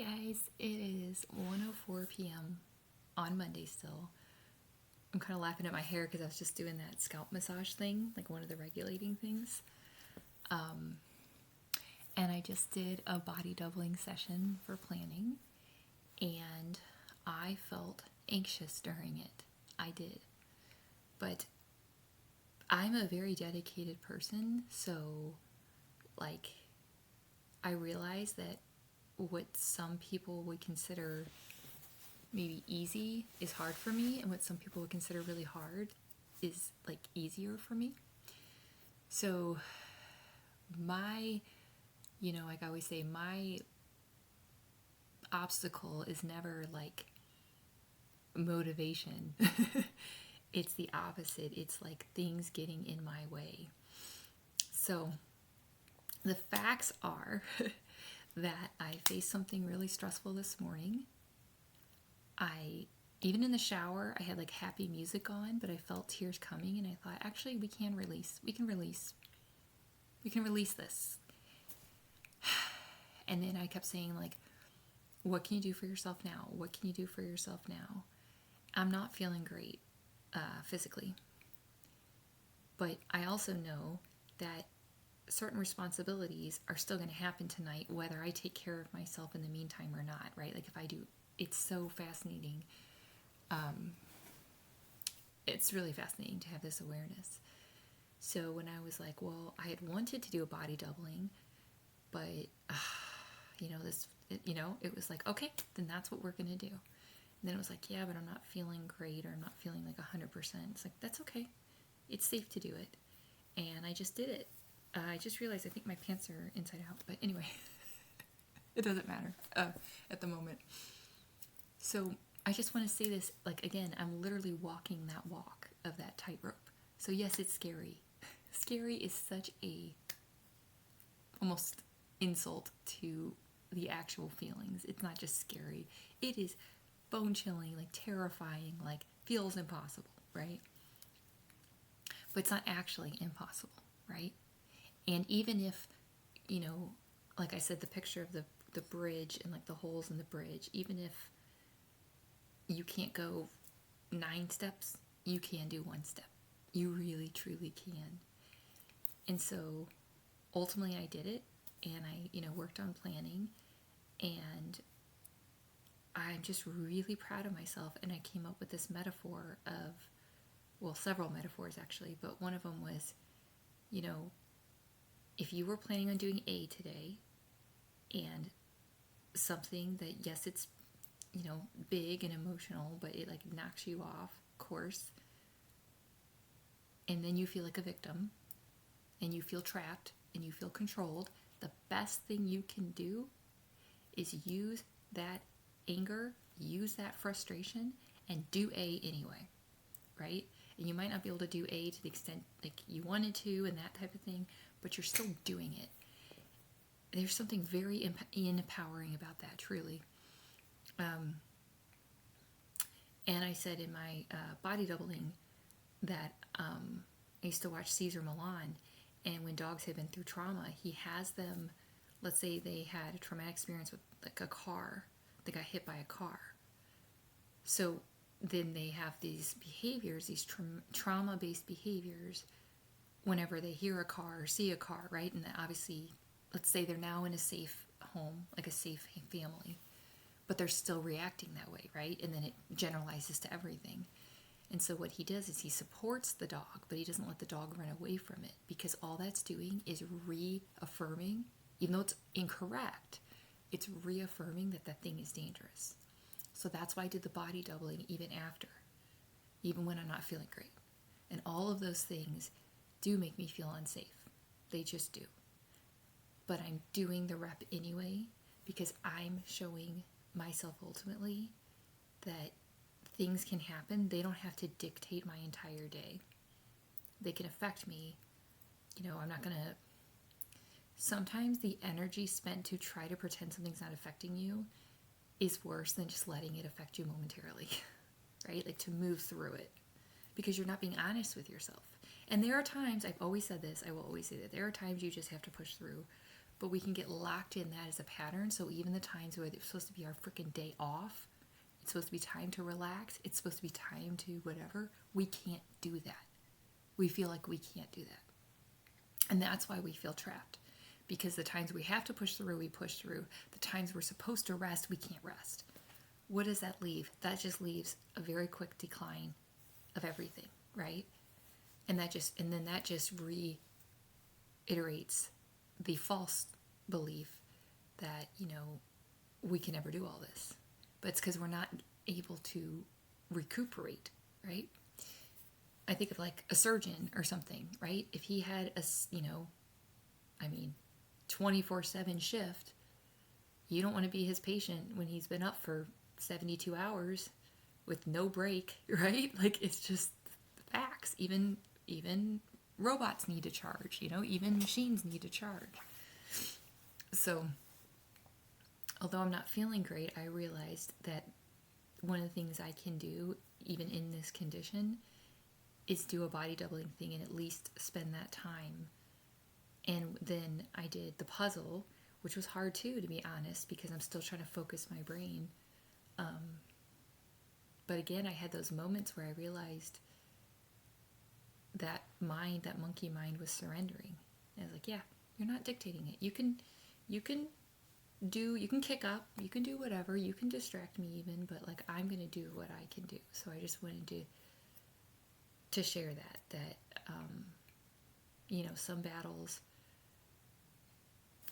guys, it is 1:04 p.m. on Monday still. I'm kind of laughing at my hair because I was just doing that scalp massage thing, like one of the regulating things. And I just did a body doubling session for planning, and I felt anxious during it. I did. But I'm a very dedicated person, so like I realize that what some people would consider maybe easy is hard for me, and what some people would consider really hard is like easier for me. So my, like I always say, my obstacle is never like motivation. It's the opposite. It's like things getting in my way. So the facts are that I faced something really stressful this morning. I even in the shower, I had like happy music on, but I felt tears coming, and I thought, actually, we can release. We can release this. And then I kept saying, like, what can you do for yourself now? What can you do for yourself now? I'm not feeling great physically, but I also know that certain responsibilities are still going to happen tonight, whether I take care of myself in the meantime or not, right? Like if I do, it's so fascinating. It's really fascinating to have this awareness. So when I was like, well, I had wanted to do a body doubling, but it was like, okay, then that's what we're going to do. And then it was like, yeah, but I'm not feeling great, or I'm not feeling like 100%. It's like, that's okay. It's safe to do it. And I just did it. I just realized I think my pants are inside out. But anyway, it doesn't matter at the moment. So I just want to say this, like, again, I'm literally walking that walk of that tightrope. So yes, it's scary. Scary is such a almost insult to the actual feelings. It's not just scary. It is bone chilling, like terrifying, like feels impossible, right? But it's not actually impossible, right? And even if, like I said, the picture of the bridge and like the holes in the bridge, even if you can't go 9 steps, you can do 1 step. You really, truly can. And so ultimately I did it, and I, worked on planning, and I'm just really proud of myself. And I came up with this metaphor of, well, several metaphors actually, but one of them was, if you were planning on doing A today, and something that, yes, it's, big and emotional, but it like knocks you off course, and then you feel like a victim, and you feel trapped, and you feel controlled, the best thing you can do is use that anger, use that frustration, and do A anyway, right? And you might not be able to do A to the extent like you wanted to and that type of thing, but you're still doing it. There's something very empowering about that, truly. And I said in my body doubling that I used to watch Cesar Millan, and when dogs have been through trauma, he has them, let's say they had a traumatic experience with like a car, they got hit by a car. So then they have these behaviors, these trauma-based behaviors, whenever they hear a car or see a car, right? And obviously, let's say they're now in a safe home, like a safe family, but they're still reacting that way, right? And then it generalizes to everything. And so what he does is he supports the dog, but he doesn't let the dog run away from it, because all that's doing is reaffirming, even though it's incorrect, it's reaffirming that that thing is dangerous. So that's why I did the body doubling even when I'm not feeling great. And all of those things do make me feel unsafe. They just do. But I'm doing the rep anyway, because I'm showing myself ultimately that things can happen. They don't have to dictate my entire day. They can affect me. I'm not going to... Sometimes the energy spent to try to pretend something's not affecting you is worse than just letting it affect you momentarily, right? Like to move through it, because you're not being honest with yourself. And there are times, I've always said this, I will always say that there are times you just have to push through. but we can get locked in that as a pattern. So even the times where it's supposed to be our freaking day off, it's supposed to be time to relax, it's supposed to be time to whatever, we can't do that. We feel like we can't do that. And that's why we feel trapped. Because the times we have to push through, we push through. The times we're supposed to rest, we can't rest. What does that leave? That just leaves a very quick decline of everything, right? And that just reiterates the false belief that, we can never do all this. But it's because we're not able to recuperate, right? I think of like a surgeon or something, right? If he had a, 24/7 shift, you don't want to be his patient when he's been up for 72 hours with no break, right? Like, it's just facts. Even robots need to charge, even machines need to charge. So, although I'm not feeling great, I realized that one of the things I can do, even in this condition, is do a body doubling thing and at least spend that time. And then I did the puzzle, which was hard too, to be honest, because I'm still trying to focus my brain. But again, I had those moments where I realized that monkey mind was surrendering. And I was like, yeah, you're not dictating it. You can kick up, you can do whatever, you can distract me even, but like, I'm going to do what I can do. So I just wanted to share that some battles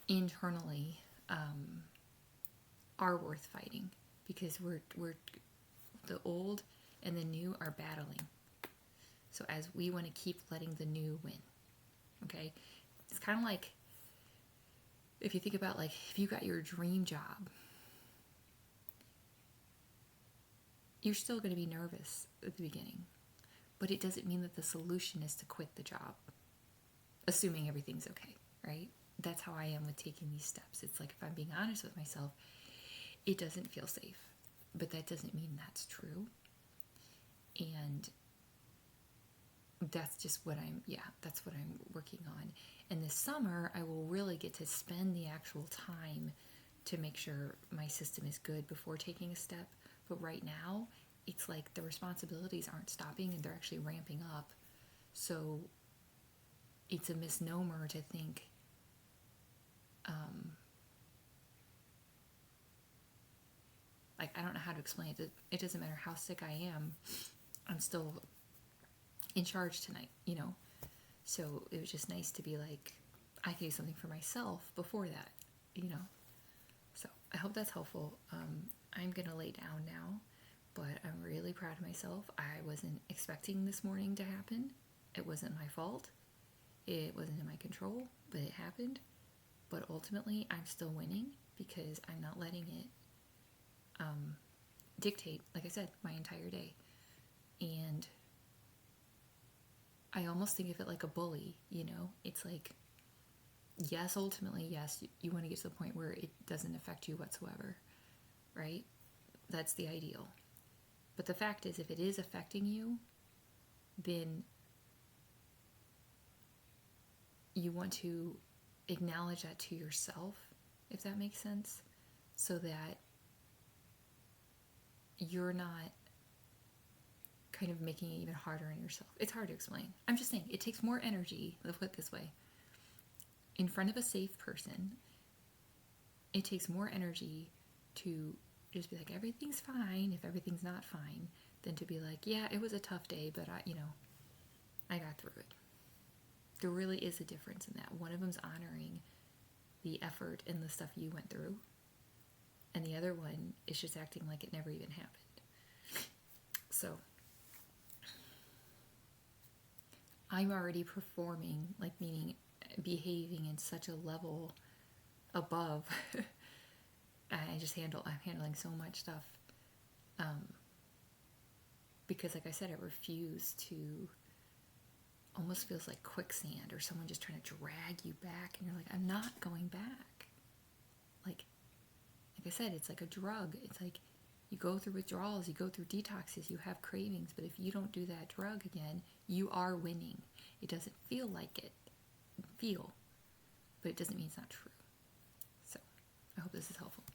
internally are worth fighting, because we're the old and the new are battling. So as we want to keep letting the new win, okay? It's kind of like, if you think about, like, if you got your dream job, you're still going to be nervous at the beginning, but it doesn't mean that the solution is to quit the job, assuming everything's okay, right? That's how I am with taking these steps. It's like, if I'm being honest with myself, it doesn't feel safe, but that doesn't mean that's true. And that's just that's what I'm working on. And this summer, I will really get to spend the actual time to make sure my system is good before taking a step. But right now, it's like the responsibilities aren't stopping and they're actually ramping up. So it's a misnomer to think I don't know how to explain it. It doesn't matter how sick I am, I'm still in charge tonight, So it was just nice to be like, I can do something for myself before that, So I hope that's helpful. I'm going to lay down now, but I'm really proud of myself. I wasn't expecting this morning to happen. It wasn't my fault. It wasn't in my control, but it happened. But ultimately, I'm still winning because I'm not letting it dictate, like I said, my entire day. And I almost think of it like a bully, It's like, yes, ultimately, yes, you want to get to the point where it doesn't affect you whatsoever, right? That's the ideal. But the fact is, if it is affecting you, then you want to acknowledge that to yourself, if that makes sense, so that you're not kind of making it even harder on yourself. It's hard to explain. I'm just saying, it takes more energy, let's put it this way. In front of a safe person, it takes more energy to just be like, everything's fine if everything's not fine, than to be like, yeah, it was a tough day, but I got through it. There really is a difference in that. One of them's honoring the effort and the stuff you went through, and the other one is just acting like it never even happened. So I'm already performing, like, meaning behaving in such a level above. I'm handling so much stuff. Because like I said, I refuse to, almost feels like quicksand or someone just trying to drag you back, and you're like, I'm not going back. Like I said, it's like a drug. It's like, you go through withdrawals, you go through detoxes, you have cravings, but if you don't do that drug again, you are winning. It doesn't feel like it. But it doesn't mean it's not true. hope this is helpful.